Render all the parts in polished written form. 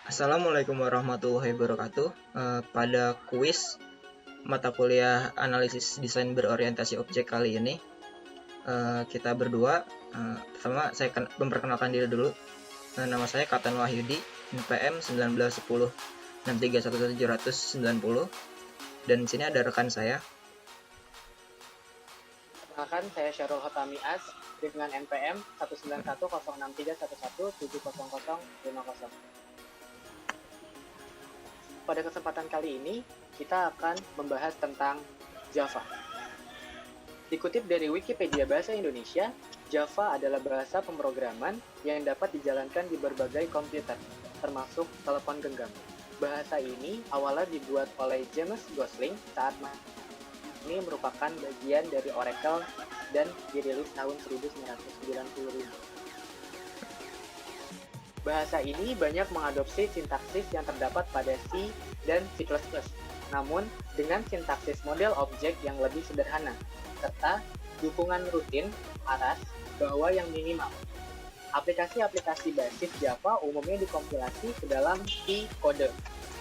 Assalamualaikum warahmatullahi wabarakatuh. Pada kuis mata kuliah analisis desain berorientasi objek kali ini, kita berdua, pertama saya memperkenalkan diri dulu. Nama saya Katan Wahyudi, NPM 1910 6311790, dan di sini ada rekan saya. Perkenalkan, saya Syarul Hotami As dengan NPM 1910631170050. Pada kesempatan kali ini, kita akan membahas tentang Java. Dikutip dari Wikipedia Bahasa Indonesia, Java adalah bahasa pemrograman yang dapat dijalankan di berbagai komputer, termasuk telepon genggam. Bahasa ini awalnya dibuat oleh James Gosling saat ini merupakan bagian dari Oracle dan dirilis tahun 1995. Bahasa ini banyak mengadopsi sintaksis yang terdapat pada C dan C++, namun dengan sintaksis model objek yang lebih sederhana, serta dukungan rutin aras bawah yang minimal. Aplikasi-aplikasi basis Java umumnya dikompilasi ke dalam C kode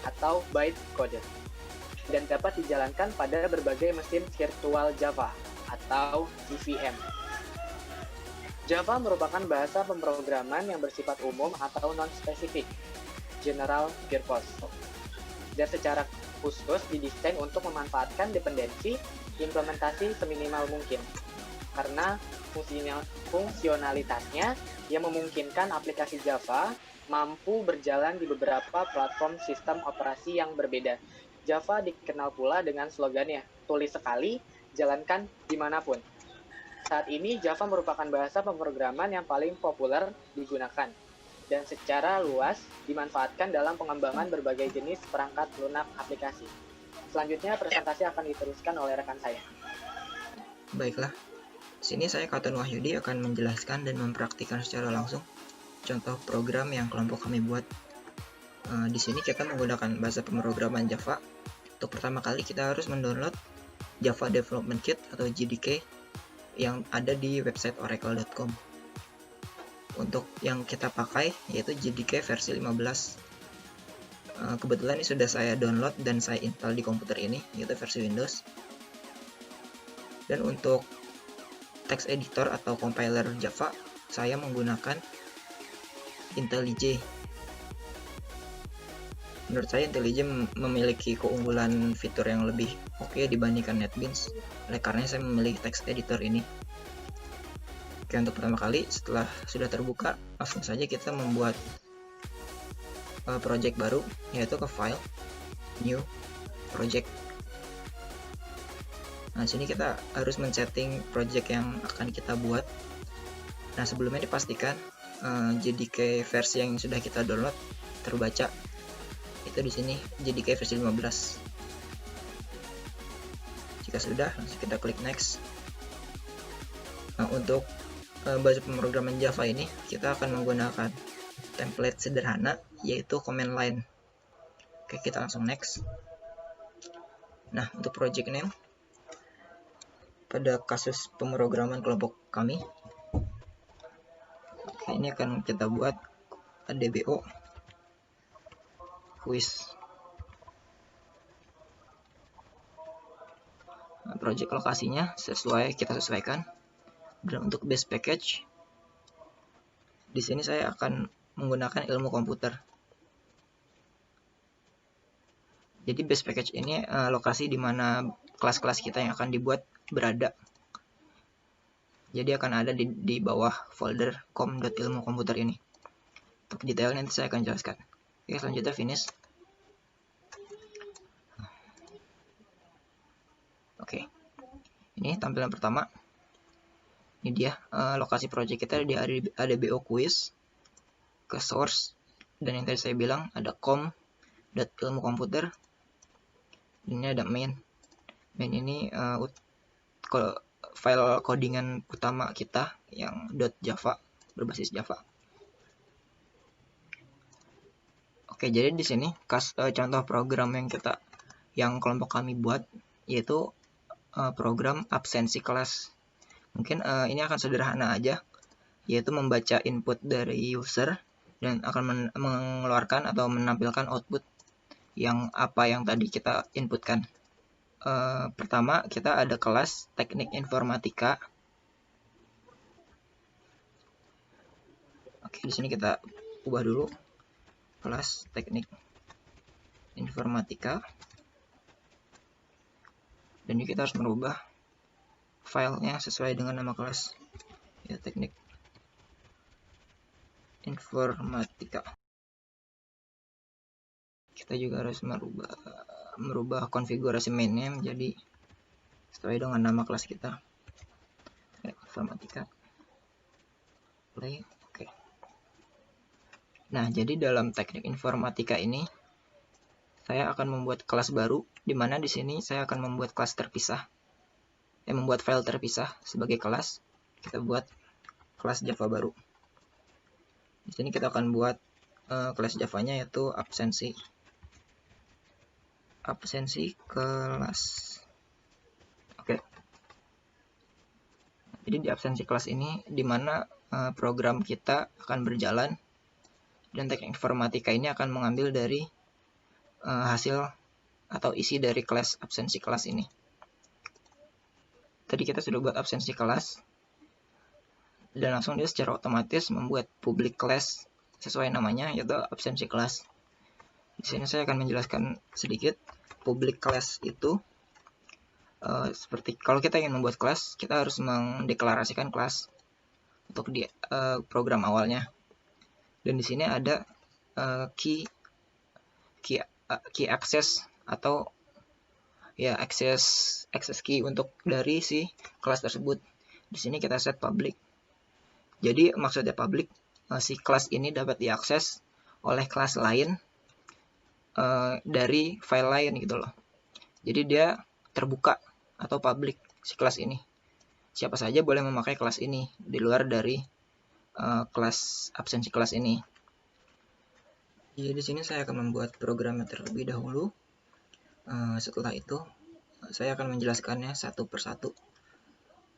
atau byte kode dan dapat dijalankan pada berbagai mesin virtual Java atau JVM. Java merupakan bahasa pemrograman yang bersifat umum atau non-spesifik, general purpose, dan secara khusus didesain untuk memanfaatkan dependensi implementasi seminimal mungkin, karena fungsionalitasnya yang memungkinkan aplikasi Java mampu berjalan di beberapa platform sistem operasi yang berbeda. Java dikenal pula dengan slogannya, tulis sekali, jalankan dimanapun. Saat ini Java merupakan bahasa pemrograman yang paling populer digunakan dan secara luas dimanfaatkan dalam pengembangan berbagai jenis perangkat lunak aplikasi. Selanjutnya presentasi akan diteruskan oleh rekan saya. Baiklah, sini saya Katan Wahyudi akan menjelaskan dan mempraktikkan secara langsung contoh program yang kelompok kami buat. Di sini kita menggunakan bahasa pemrograman Java. Untuk pertama kali kita harus mendownload Java Development Kit atau JDK yang ada di website oracle.com. Untuk yang kita pakai yaitu JDK versi 15. Kebetulan ini sudah saya download dan saya install di komputer ini, yaitu versi Windows. Dan untuk text editor atau compiler Java, saya menggunakan IntelliJ. Menurut saya IntelliJ memiliki keunggulan fitur yang lebih oke dibandingkan NetBeans. Oleh karena saya memilih text editor ini. Oke, untuk pertama kali setelah sudah terbuka, langsung saja kita membuat project baru, yaitu ke file, new, project. Nah, sini kita harus men-setting project yang akan kita buat. Nah, sebelumnya dipastikan JDK versi yang sudah kita download terbaca. Itu di sini JDK versi 15. Jika sudah, langsung kita klik next. Nah, untuk bahasa pemrograman Java ini kita akan menggunakan template sederhana, yaitu command line. Oke, kita langsung next. Nah, untuk project name pada kasus pemrograman kelompok kami, ini akan kita buat DBO quiz. Nah, project lokasinya kita sesuaikan. Dan untuk base package, di sini saya akan menggunakan ilmu komputer. Jadi base package ini lokasi di mana kelas-kelas kita yang akan dibuat berada. Jadi akan ada di bawah folder com.ilmukomputer ini. Untuk detailnya nanti saya akan jelaskan. Oke, selanjutnya finish. Oke, ini tampilan pertama. Ini dia lokasi project kita di ADBO quiz, ke source, dan yang tadi saya bilang ada com.ilmukomputer. Ini ada main ini file codingan utama kita yang .java berbasis Java. Oke, jadi di sini contoh program yang kelompok kami buat yaitu program absensi kelas. Mungkin ini akan sederhana aja, yaitu membaca input dari user dan akan mengeluarkan atau menampilkan output yang tadi kita inputkan. Pertama kita ada kelas teknik informatika. Oke, di sini kita ubah dulu kelas teknik informatika, dan ini kita harus merubah filenya sesuai dengan nama kelas, ya, teknik informatika. Kita juga harus merubah konfigurasi mainnya menjadi sesuai dengan nama kelas kita, informatika. Play. Oke. Nah, jadi dalam teknik informatika ini saya akan membuat kelas baru, di mana di sini saya akan membuat kelas terpisah, membuat file terpisah sebagai kelas. Kita buat kelas Java baru. Di sini kita akan buat kelas Java-nya yaitu absensi kelas. Oke. Jadi di absensi kelas ini di mana program kita akan berjalan, dan teknik informatika ini akan mengambil dari hasil atau isi dari kelas absensi kelas ini. Tadi kita sudah buat absensi kelas, dan langsung dia secara otomatis membuat public class sesuai namanya, yaitu absensi kelas. Di sini saya akan menjelaskan sedikit. Public class itu seperti kalau kita ingin membuat kelas, kita harus mendeklarasikan kelas untuk di program awalnya. Dan di sini ada key access atau ya access key untuk dari si kelas tersebut. Di sini kita set public. Jadi maksudnya public, si kelas ini dapat diakses oleh kelas lain dari file lain gitu loh. Jadi dia terbuka atau public si kelas ini. Siapa saja boleh memakai kelas ini di luar dari kelas absensi kelas ini. Jadi di sini saya akan membuat programnya terlebih dahulu. Setelah itu saya akan menjelaskannya satu persatu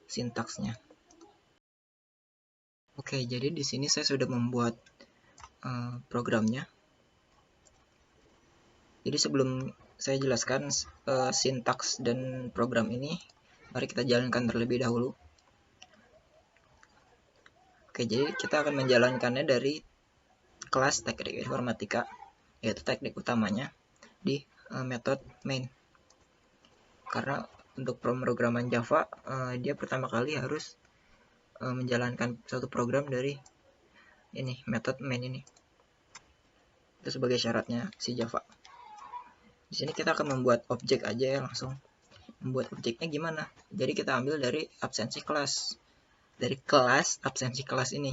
sintaksnya. Oke, jadi di sini saya sudah membuat programnya. Jadi sebelum saya jelaskan sintaks dan program ini, mari kita jalankan terlebih dahulu. Oke, jadi kita akan menjalankannya dari kelas teknik informatika, yaitu teknik utamanya di metode main. Karena untuk pemrograman Java, dia pertama kali harus menjalankan suatu program dari ini metode main ini. Itu sebagai syaratnya si Java. Di sini kita akan membuat objek aja ya, langsung. Membuat objeknya gimana? Jadi kita ambil dari absensi kelas. Dari kelas absensi kelas ini.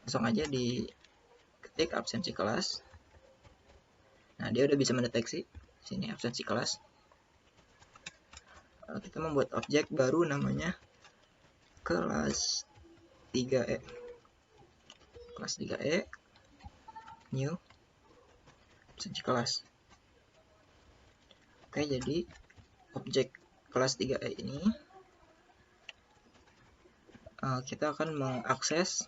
Langsung aja diketik absensi kelas. Nah, dia udah bisa mendeteksi sini absensi kelas. Kita membuat objek baru namanya kelas 3E. Kelas 3E new absensi kelas. Oke, jadi objek kelas 3E ini kita akan mengakses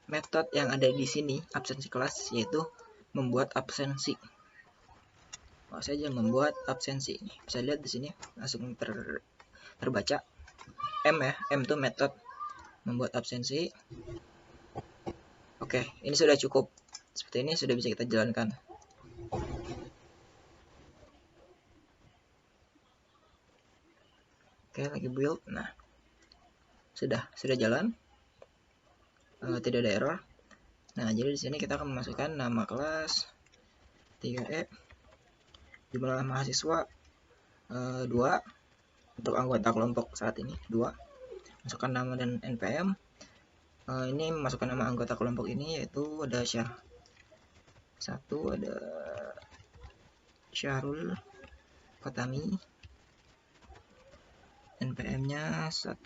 metode yang ada di sini absensi kelas, yaitu membuat absensi. Mau saja membuat absensi. Bisa lihat di sini langsung terbaca M ya, M itu metode membuat absensi. Oke, ini sudah cukup. Seperti ini sudah bisa kita jalankan. Oke, lagi build. Nah, sudah jalan. Tidak ada error. Nah, jadi di sini kita akan memasukkan nama kelas 3E, jumlah mahasiswa 2, untuk anggota kelompok saat ini 2. Masukkan nama dan NPM. Ini masukkan nama anggota kelompok ini, yaitu ada Syah 1, ada Syahrul Fatami. NPM-nya 1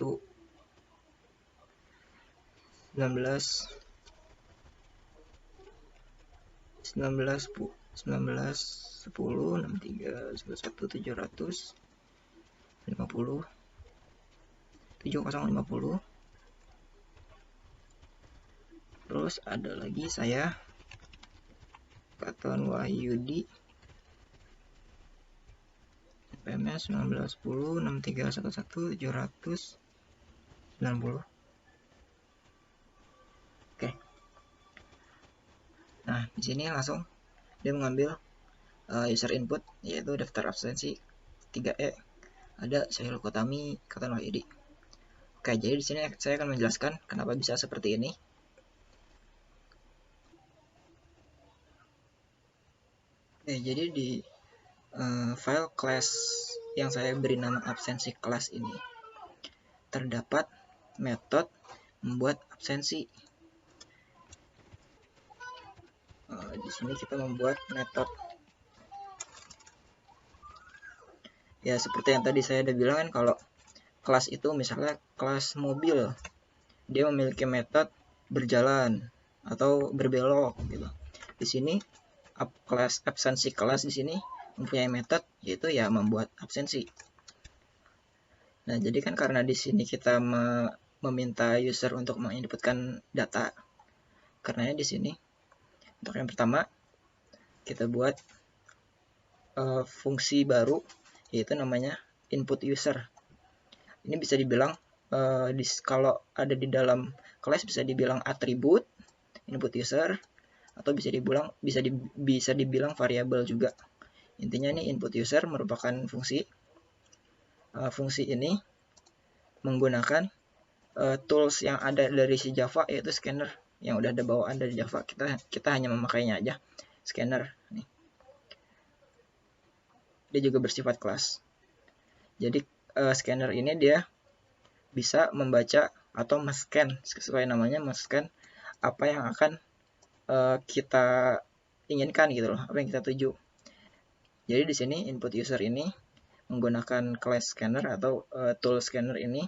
19 10 63 11 700 50 7050. Terus ada lagi saya Katon Wahyudi, PMS 1910 6311 790. Oke. Nah, di sini langsung dia mengambil user input, yaitu daftar absensi 3E. Ada Syahrul Kotami, Katon Wahyudi. Oke, jadi di sini saya akan menjelaskan kenapa bisa seperti ini. Oke, jadi di file class yang saya beri nama absensi kelas ini terdapat metode membuat absensi. Di sini kita membuat metode. Ya, seperti yang tadi saya udah bilang kan, kalau kelas itu misalnya kelas mobil, dia memiliki metode berjalan atau berbelok gitu. Di sini kelas absensi kelas di sini mempunyai metode, yaitu ya membuat absensi. Nah, jadi kan karena di sini kita meminta user untuk menginputkan data, karenanya di sini untuk yang pertama kita buat fungsi baru, yaitu namanya input user. Ini bisa dibilang kalau ada di dalam kelas bisa dibilang atribut input user, atau bisa dibilang variabel juga. Intinya ini input user merupakan fungsi. Fungsi ini menggunakan tools yang ada dari si Java, yaitu scanner yang udah ada bawaan dari Java. Kita hanya memakainya aja, scanner nih. Dia juga bersifat kelas. Jadi scanner ini dia bisa membaca atau men-scan, sesuai namanya, men-scan apa yang akan kita inginkan gitu loh, apa yang kita tuju. Jadi di sini input user ini menggunakan class scanner atau tool scanner ini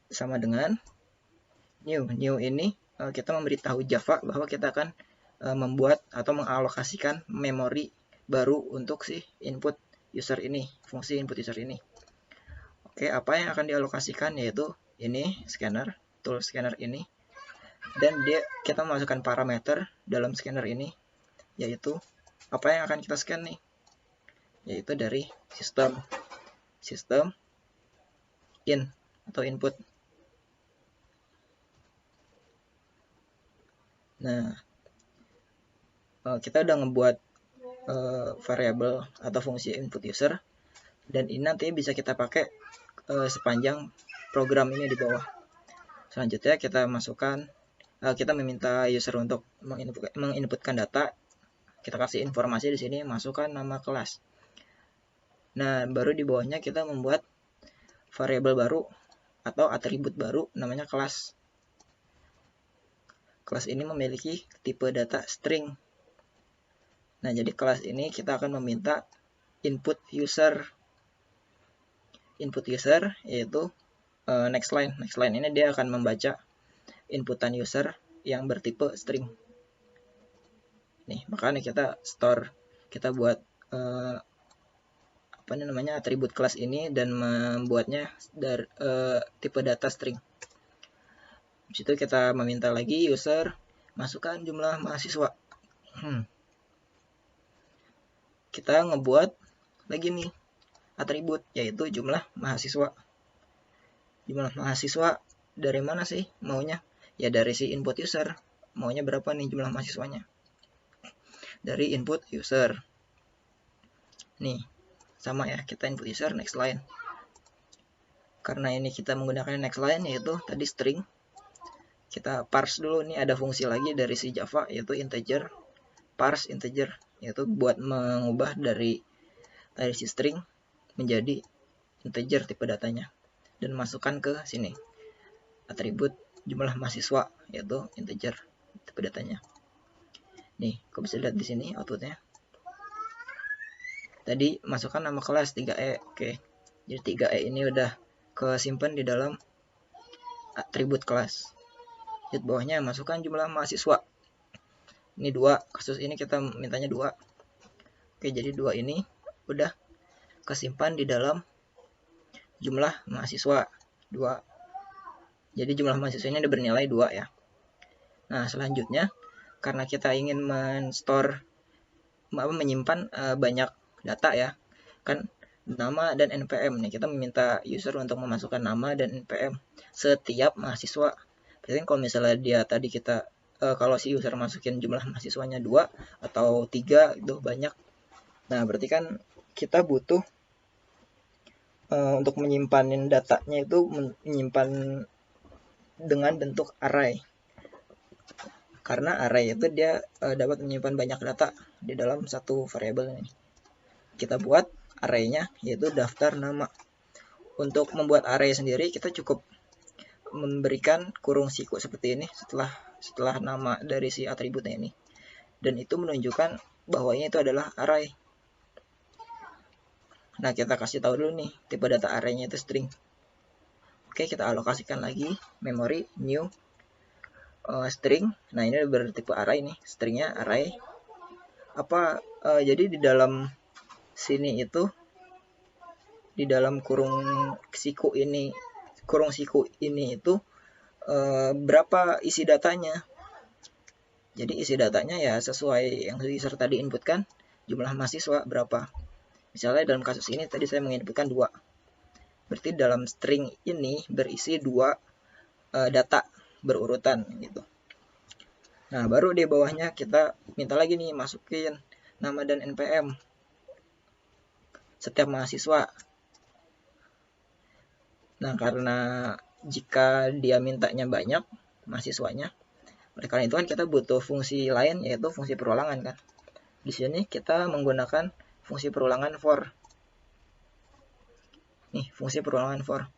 sama dengan new. New ini kita memberitahu Java bahwa kita akan membuat atau mengalokasikan memori baru untuk si input user ini, fungsi input user ini. Oke, apa yang akan dialokasikan yaitu ini scanner, tool scanner ini, dan kita masukkan parameter dalam scanner ini, yaitu apa yang akan kita scan nih, yaitu dari sistem in atau input. Nah, kita udah ngebuat variabel atau fungsi input user, dan ini nanti bisa kita pakai sepanjang program ini di bawah. Selanjutnya kita masukkan, kita meminta user untuk menginputkan data. Kita kasih informasi di sini, masukkan nama kelas. Nah, baru di bawahnya kita membuat variabel baru atau atribut baru namanya kelas. Kelas ini memiliki tipe data string. Nah, jadi kelas ini kita akan meminta input user. Input user yaitu next line. Next line ini dia akan membaca inputan user yang bertipe string. Nih, makanya kita buat atribut kelas ini dan membuatnya dari tipe data string. Di situ kita meminta lagi user masukkan jumlah mahasiswa. Kita ngebuat lagi nih atribut, yaitu jumlah mahasiswa. Jumlah mahasiswa dari mana sih maunya? Ya dari si input user. Maunya berapa nih jumlah mahasiswanya? Dari input user. Nih, sama ya, kita input user next line. Karena ini kita menggunakan next line, yaitu tadi string. Kita parse dulu, nih ada fungsi lagi dari si Java, yaitu integer. Parse integer, yaitu buat mengubah dari si string menjadi integer tipe datanya, dan masukkan ke sini atribut jumlah mahasiswa, yaitu integer tipe datanya. Nih, kau bisa lihat di sini outputnya. Tadi masukkan nama kelas 3E. Oke, jadi 3E ini udah kesimpan di dalam atribut kelas. Di bawahnya masukkan jumlah mahasiswa. Ini 2, kasus ini kita mintanya 2. Oke, jadi 2 ini udah kesimpan di dalam jumlah mahasiswa 2. Jadi jumlah mahasiswa ini ada bernilai 2 ya. Nah, selanjutnya karena kita ingin menyimpan banyak data ya, kan nama dan NPM nih, kita meminta user untuk memasukkan nama dan NPM setiap mahasiswa. Berarti kalau misalnya dia tadi kita kalau si user masukin jumlah mahasiswanya 2 atau 3 itu banyak. Nah, berarti kan kita butuh untuk menyimpanin datanya itu menyimpan dengan bentuk array. Karena array itu dia dapat menyimpan banyak data di dalam satu variabel ini. Kita buat array-nya yaitu daftar nama. Untuk membuat array sendiri kita cukup memberikan kurung siku seperti ini setelah nama dari si atributnya ini. Dan itu menunjukkan bahwa ini itu adalah array. Nah, kita kasih tahu dulu nih, tipe data array-nya itu string. Oke, kita alokasikan lagi memori new string. Nah, ini bertipe array nih, stringnya array. Jadi di dalam sini itu, di dalam kurung siku ini itu berapa isi datanya. Jadi isi datanya ya sesuai yang user tadi inputkan, jumlah mahasiswa berapa. Misalnya dalam kasus ini tadi saya menginputkan 2. Berarti dalam string ini berisi 2 data berurutan gitu. Nah, baru di bawahnya kita minta lagi nih masukin nama dan NPM setiap mahasiswa. Nah, karena jika dia mintanya banyak mahasiswanya, oleh karena itu kan kita butuh fungsi lain yaitu fungsi perulangan kan. Di sini kita menggunakan fungsi perulangan for. Nih, fungsi perulangan for.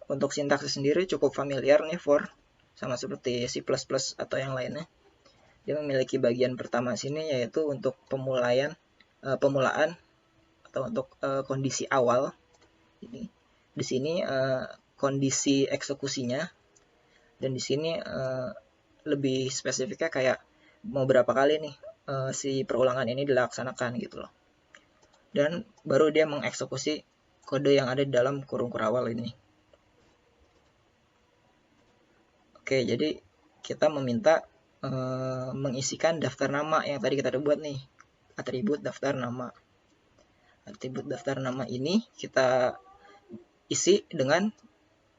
Untuk sintaksis sendiri cukup familiar nih for, sama seperti C++ atau yang lainnya. Dia memiliki bagian pertama sini yaitu untuk pemulaan atau untuk kondisi awal. Ini di sini kondisi eksekusinya, dan di sini lebih spesifiknya kayak mau berapa kali nih si perulangan ini dilaksanakan gitu loh. Dan baru dia mengeksekusi kode yang ada di dalam kurung kurawal ini. Oke, jadi kita meminta mengisikan daftar nama yang tadi kita buat nih, atribut daftar nama. Atribut daftar nama ini kita isi dengan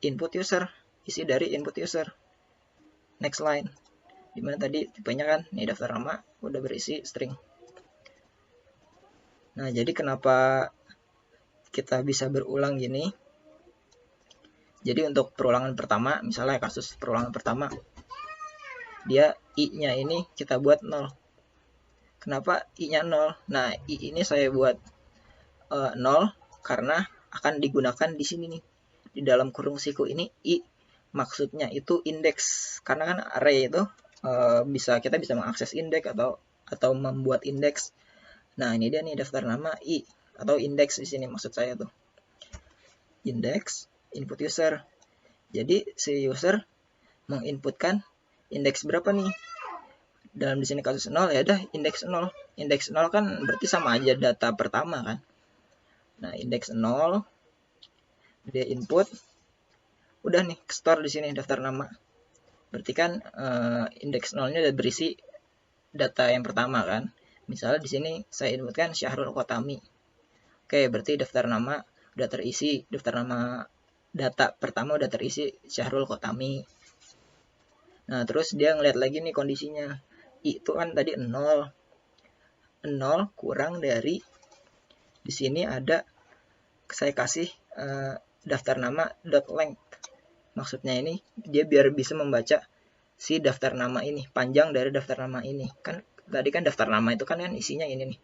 input user, isi dari input user. Next line, dimana tadi tipenya kan, nih daftar nama udah berisi string. Nah, jadi kenapa kita bisa berulang gini? Jadi untuk perulangan pertama, misalnya kasus perulangan pertama, dia i-nya ini kita buat 0. Kenapa i-nya 0? Nah, i ini saya buat 0 karena akan digunakan di sini nih. Di dalam kurung siku ini i maksudnya itu indeks. Karena kan array itu kita bisa mengakses indeks atau membuat indeks. Nah, ini dia nih daftar nama i atau indeks di sini maksud saya tuh. Indeks input user. Jadi si user menginputkan indeks berapa nih? Dalam di sini kasus 0 ya udah indeks 0. Indeks 0 kan berarti sama aja data pertama kan. Nah, indeks 0 dia input. Udah nih store di sini daftar nama. Berarti kan indeks 0-nya udah berisi data yang pertama kan. Misalnya di sini saya inputkan Syahrul Qotami. Oke, berarti daftar nama udah terisi, daftar nama data pertama udah terisi Syahrul Qotami. Nah, terus dia ngeliat lagi nih kondisinya. I itu kan tadi 0. 0 kurang dari di sini ada saya kasih daftar nama .length. Maksudnya ini dia biar bisa membaca si daftar nama ini, panjang dari daftar nama ini. Kan tadi kan daftar nama itu kan isinya ini nih.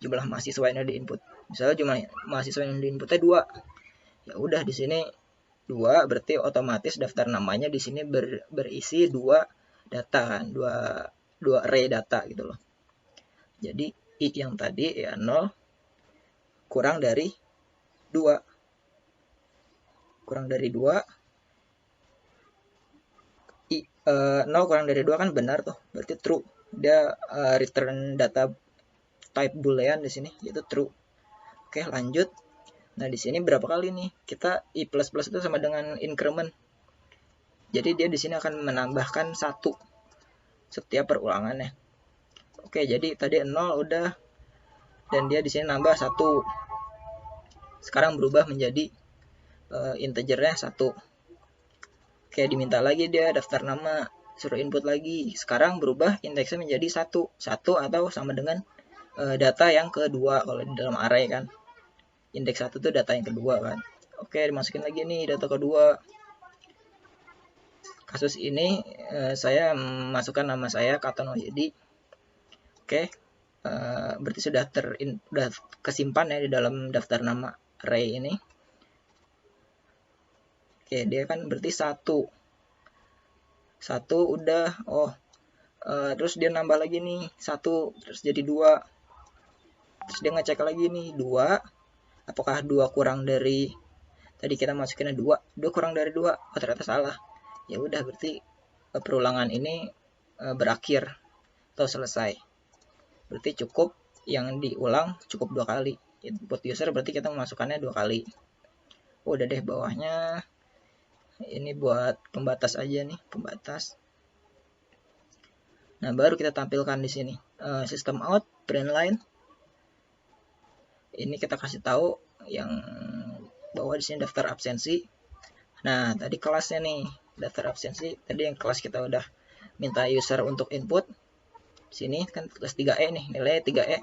Jumlah mahasiswa yang diinput. Misalnya jumlah mahasiswa yang diinputnya 2. Ya udah di sini 2 berarti otomatis daftar namanya di sini berisi 2 data kan, 2 array data gitu loh. Jadi i yang tadi ya 0 kurang dari 2. Kurang dari 2 0 kurang dari 2 kan benar tuh, berarti true. Dia return data type boolean di sini yaitu true. Oke, lanjut. Nah, di sini berapa kali nih? Kita i++ itu sama dengan increment. Jadi dia di sini akan menambahkan 1. setiap perulangannya. Oke, jadi tadi 0 udah, dan dia di sini nambah 1. Sekarang berubah menjadi integernya 1. Oke, diminta lagi dia daftar nama, suruh input lagi. Sekarang berubah indeksnya menjadi 1 atau sama dengan data yang kedua kalau di dalam array kan. Indeks 1 itu data yang kedua kan. Oke, dimasukin lagi nih data kedua. Kasus ini saya masukkan nama saya Katon Wahyudi. Oke, berarti sudah kesimpan ya di dalam daftar nama array ini. Oke, dia kan berarti 1 udah. Terus dia nambah lagi nih 1, terus jadi 2. Terus dia ngecek lagi nih 2, apakah 2 kurang dari tadi kita masukinnya 2 kurang dari 2. Oh, ternyata salah. Ya udah, berarti perulangan ini berakhir atau selesai. Berarti cukup yang diulang cukup 2 kali. Input user berarti kita memasukkannya 2 kali. Udah deh, bawahnya ini buat pembatas aja nih, pembatas. Nah, baru kita tampilkan di sini system out print line. Ini kita kasih tahu yang bahwa di sini daftar absensi. Nah, tadi kelasnya nih, daftar absensi. Tadi yang kelas kita udah minta user untuk input. Sini kan kelas 3E nih, nilai 3E.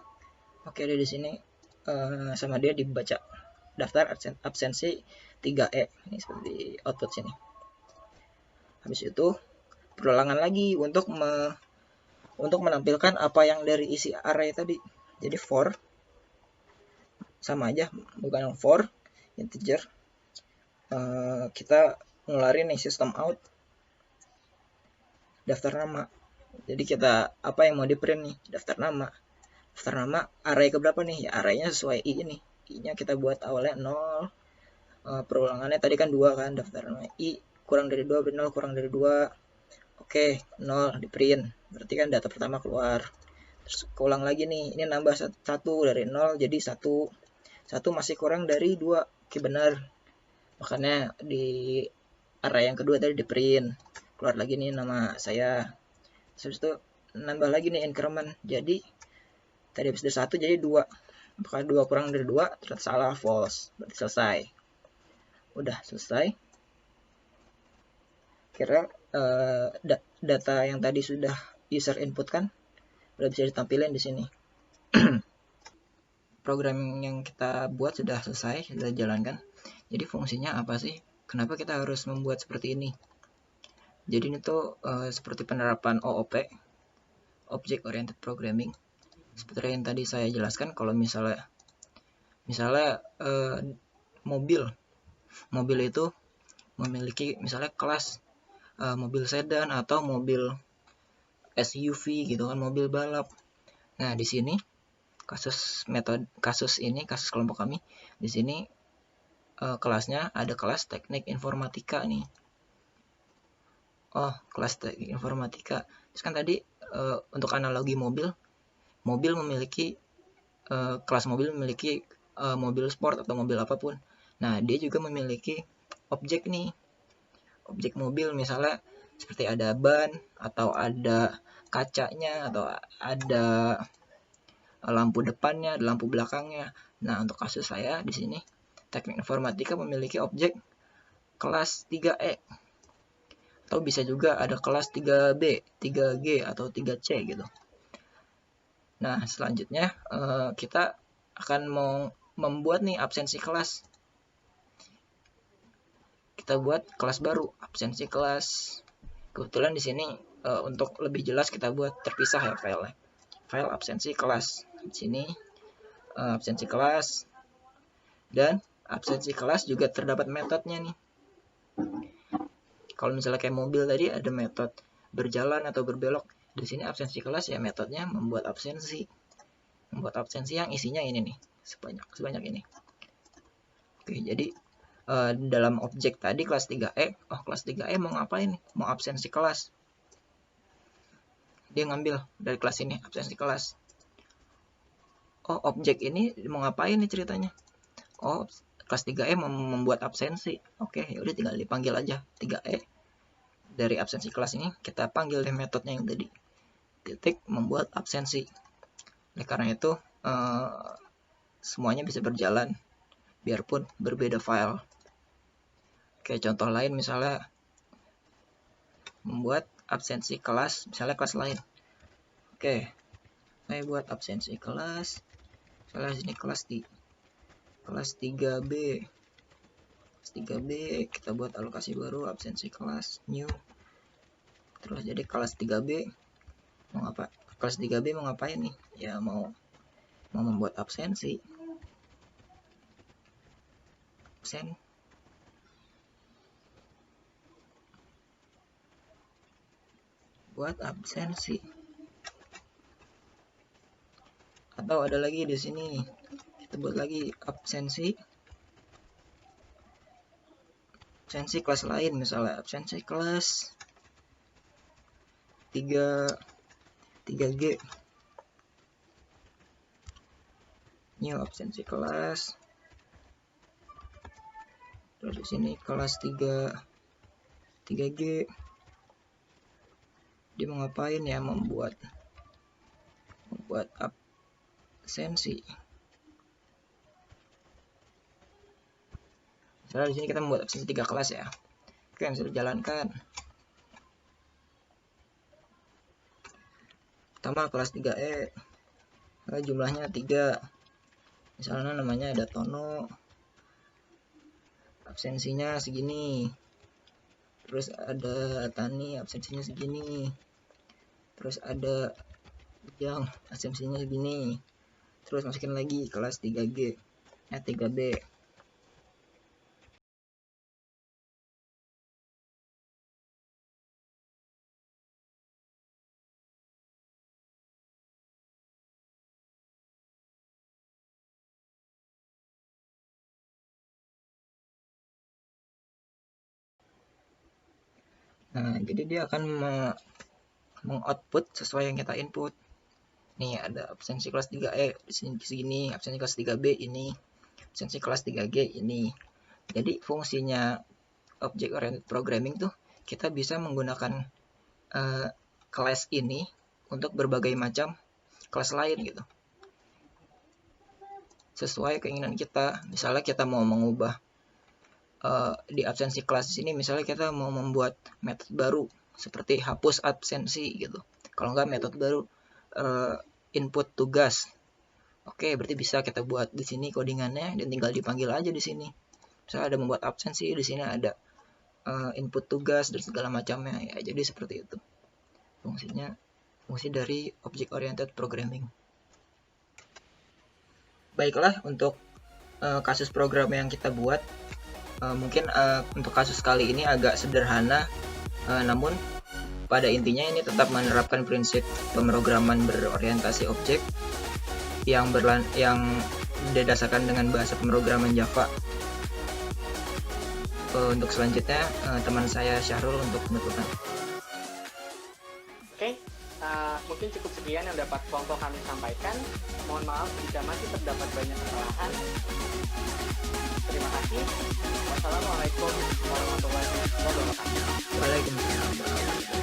Oke, di sini sama dia dibaca daftar absensi 3E. Ini seperti output sini. Habis itu perulangan lagi untuk menampilkan apa yang dari isi array tadi. Jadi for sama aja, bukan for integer. Kita ngeluarin nih system out daftar nama. Jadi kita apa yang mau di print nih, daftar nama. Daftar nama array keberapa nih? Ya, arraynya sesuai i ini. I-nya kita buat awalnya 0. Perulangannya tadi kan 2 kan, daftar nama i kurang dari 2 berarti 0 kurang dari 2. Oke, 0 di print. Berarti kan data pertama keluar. Terus keulang lagi nih, ini nambah 1 dari 0 jadi 1 masih kurang dari 2. Oke, benar. Makanya di array yang kedua tadi di print. Keluar lagi nih nama saya. Terus itu nambah lagi nih increment. Jadi tadi habis dari 1 jadi 2. Apakah 2 kurang dari 2? Ternyata salah, false. Berarti selesai. Udah selesai. Kira data yang tadi sudah user input kan udah bisa ditampilin di sini. Program yang kita buat sudah selesai, sudah jalankan. Jadi fungsinya apa sih? Kenapa kita harus membuat seperti ini? Jadi ini tuh seperti penerapan OOP, Object Oriented Programming. Seperti yang tadi saya jelaskan, kalau misalnya mobil itu memiliki misalnya kelas mobil sedan atau mobil SUV gitu kan, mobil balap. Nah, di sini kasus kelompok kami di sini kelasnya ada kelas teknik informatika nih. Oh, kelas teknik informatika. Terus kan tadi untuk analogi mobil memiliki kelas mobil memiliki mobil sport atau mobil apapun. Nah, dia juga memiliki objek nih. Objek mobil misalnya seperti ada ban atau ada kacanya atau ada lampu depannya, ada lampu belakangnya. Nah, untuk kasus saya di sini teknik informatika memiliki objek kelas 3E. Atau bisa juga ada kelas 3B, 3G atau 3C gitu. Nah, selanjutnya kita akan mau membuat nih absensi kelas. Kita buat kelas baru, absensi kelas. Kebetulan di sini untuk lebih jelas kita buat terpisah ya filenya. File absensi kelas. Di sini absensi kelas, dan absensi kelas juga terdapat metodenya nih. Kalau misalnya kayak mobil tadi ada metode berjalan atau berbelok. Di sini absensi kelas ya metodenya membuat absensi. Membuat absensi yang isinya ini nih, sebanyak ini. Oke, jadi dalam objek tadi kelas 3E, kelas 3E mau ngapain nih? Mau absensi kelas. Dia ngambil dari kelas ini absensi kelas. Objek ini mau ngapain nih ceritanya? Kelas 3E membuat absensi. Oke, ya udah tinggal dipanggil aja 3E. Dari absensi kelas ini kita panggil deh metodenya yang tadi. titik membuat absensi. Oleh karena itu semuanya bisa berjalan biarpun berbeda file. Oke, contoh lain misalnya membuat absensi kelas, misalnya kelas lain. Oke, saya buat absensi kelas, misalnya sini kelas 3B. Kelas 3B kita buat alokasi baru, absensi kelas new. Terus jadi kelas 3B mau apa? Kelas 3B mau ngapain nih? Ya mau membuat absensi. Buat absensi. Atau ada lagi di sini, kita buat lagi absensi kelas lain, misalnya absensi kelas 3G new absensi kelas. Terus di sini kelas 3G dia mau ngapain ya? Membuat absensi. Misalnya di sini kita membuat absensi 3 kelas ya. Oke, bisa dijalankan. Pertama kelas 3E, jumlahnya 3. Misalnya namanya ada Tono, absensinya segini. Terus ada Tani, absensinya segini. Terus ada Ujang, absensinya segini. Terus masukin lagi kelas 3B. Nah, jadi dia akan mengoutput sesuai yang kita input. Nih ada absensi kelas 3E di sini segini, absensi kelas 3B ini, absensi kelas 3G ini. Jadi fungsinya object oriented programming tuh kita bisa menggunakan kelas ini untuk berbagai macam kelas lain gitu. Sesuai keinginan kita. Misalnya kita mau mengubah di absensi kelas ini, misalnya kita mau membuat metode baru seperti hapus absensi gitu. Kalau enggak metode baru input tugas. Oke, berarti bisa kita buat di sini codingannya dan tinggal dipanggil aja di sini. Misalnya ada membuat absensi, di sini ada input tugas dan segala macamnya ya. Jadi seperti itu. Fungsi dari object oriented programming. Baiklah, untuk kasus program yang kita buat mungkin untuk kasus kali ini agak sederhana, namun pada intinya ini tetap menerapkan prinsip pemrograman berorientasi objek yang didasarkan dengan bahasa pemrograman Java. Untuk selanjutnya teman saya Syahrul untuk penutupan. Oke, mungkin cukup sekian yang dapat kelompok kami sampaikan. Mohon maaf jika masih terdapat banyak kesalahan. Terima kasih. Wassalamualaikum warahmatullahi wabarakatuh. Waalaikumsalam.